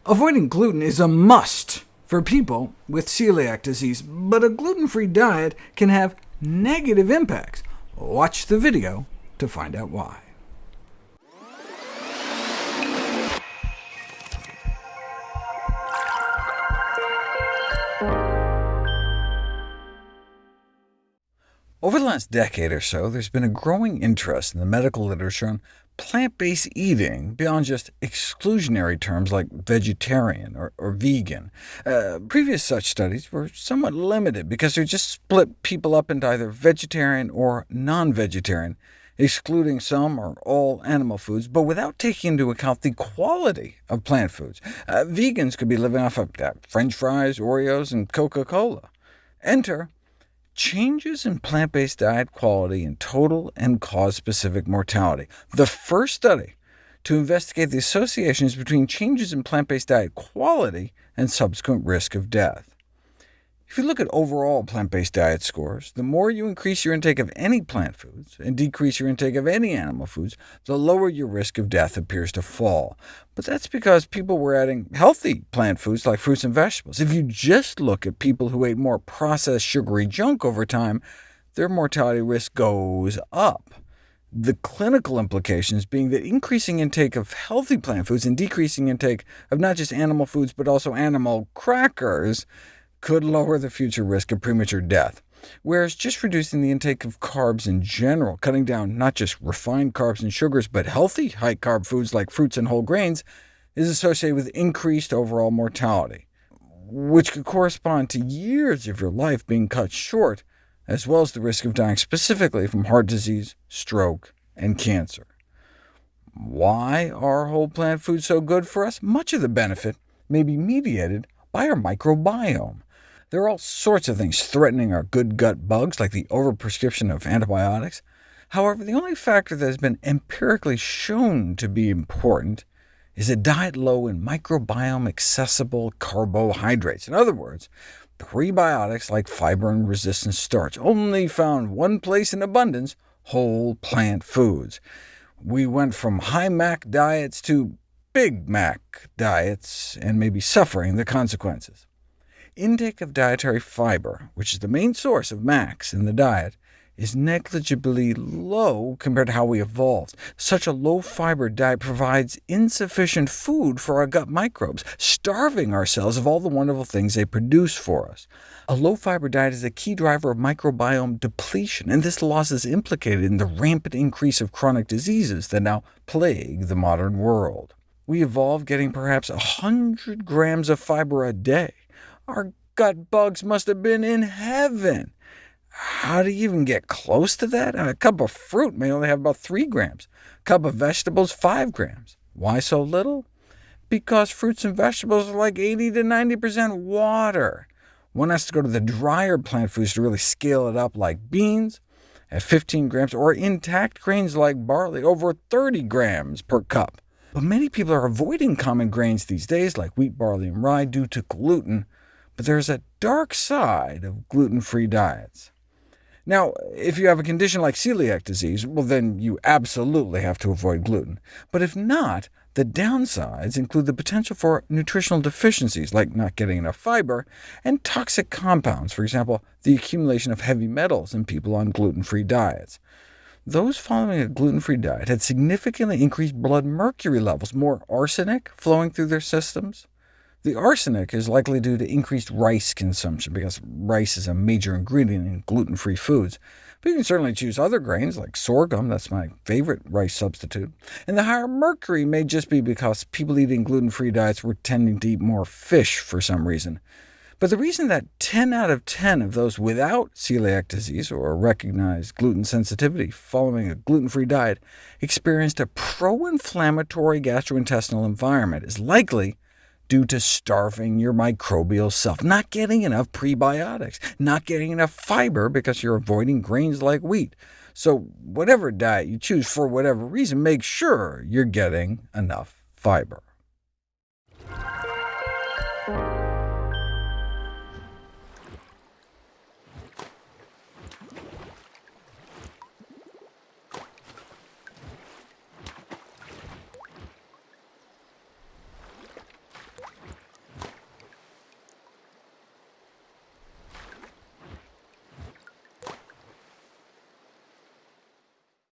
Avoiding gluten is a must for people with celiac disease, but a gluten-free diet can have negative impacts. Watch the video to find out why. Over the last decade or so, there's been a growing interest in the medical literature on plant-based eating beyond just exclusionary terms like vegetarian or vegan. Previous such studies were somewhat limited because they just split people up into either vegetarian or non-vegetarian, excluding some or all animal foods, but without taking into account the quality of plant foods. Vegans could be living off of French fries, Oreos, and Coca-Cola. Enter changes in plant-based diet quality in total and cause-specific mortality. The first study to investigate the associations between changes in plant-based diet quality and subsequent risk of death. If you look at overall plant-based diet scores, the more you increase your intake of any plant foods and decrease your intake of any animal foods, the lower your risk of death appears to fall. But that's because people were adding healthy plant foods like fruits and vegetables. If you just look at people who ate more processed sugary junk over time, their mortality risk goes up. The clinical implications being that increasing intake of healthy plant foods and decreasing intake of not just animal foods but also animal crackers could lower the future risk of premature death, whereas just reducing the intake of carbs in general, cutting down not just refined carbs and sugars, but healthy high-carb foods like fruits and whole grains, is associated with increased overall mortality, which could correspond to years of your life being cut short, as well as the risk of dying specifically from heart disease, stroke, and cancer. Why are whole plant foods so good for us? Much of the benefit may be mediated by our microbiome. There are all sorts of things threatening our good gut bugs, like the overprescription of antibiotics. However, the only factor that has been empirically shown to be important is a diet low in microbiome-accessible carbohydrates. In other words, prebiotics like fiber and resistant starch, only found one place in abundance: whole plant foods. We went from high Mac diets to Big Mac diets, and may be suffering the consequences. Intake of dietary fiber, which is the main source of MACs in the diet, is negligibly low compared to how we evolved. Such a low-fiber diet provides insufficient food for our gut microbes, starving our cells of all the wonderful things they produce for us. A low-fiber diet is a key driver of microbiome depletion, and this loss is implicated in the rampant increase of chronic diseases that now plague the modern world. We evolved getting perhaps 100 grams of fiber a day. Our gut bugs must have been in heaven. How do you even get close to that? A cup of fruit may only have about 3 grams. A cup of vegetables, 5 grams. Why so little? Because fruits and vegetables are like 80 to 90% water. One has to go to the drier plant foods to really scale it up, like beans at 15 grams, or intact grains like barley, over 30 grams per cup. But many people are avoiding common grains these days, like wheat, barley, and rye, due to gluten. But there's a dark side of gluten-free diets. Now, if you have a condition like celiac disease, well, then you absolutely have to avoid gluten. But if not, the downsides include the potential for nutritional deficiencies, like not getting enough fiber, and toxic compounds, for example, the accumulation of heavy metals in people on gluten-free diets. Those following a gluten-free diet had significantly increased blood mercury levels, more arsenic flowing through their systems. The arsenic is likely due to increased rice consumption, because rice is a major ingredient in gluten-free foods. But you can certainly choose other grains, like sorghum. That's my favorite rice substitute. And the higher mercury may just be because people eating gluten-free diets were tending to eat more fish for some reason. But the reason that 10 out of 10 of those without celiac disease or recognized gluten sensitivity following a gluten-free diet experienced a pro-inflammatory gastrointestinal environment is likely due to starving your microbial self, not getting enough prebiotics, not getting enough fiber because you're avoiding grains like wheat. So whatever diet you choose for whatever reason, make sure you're getting enough fiber.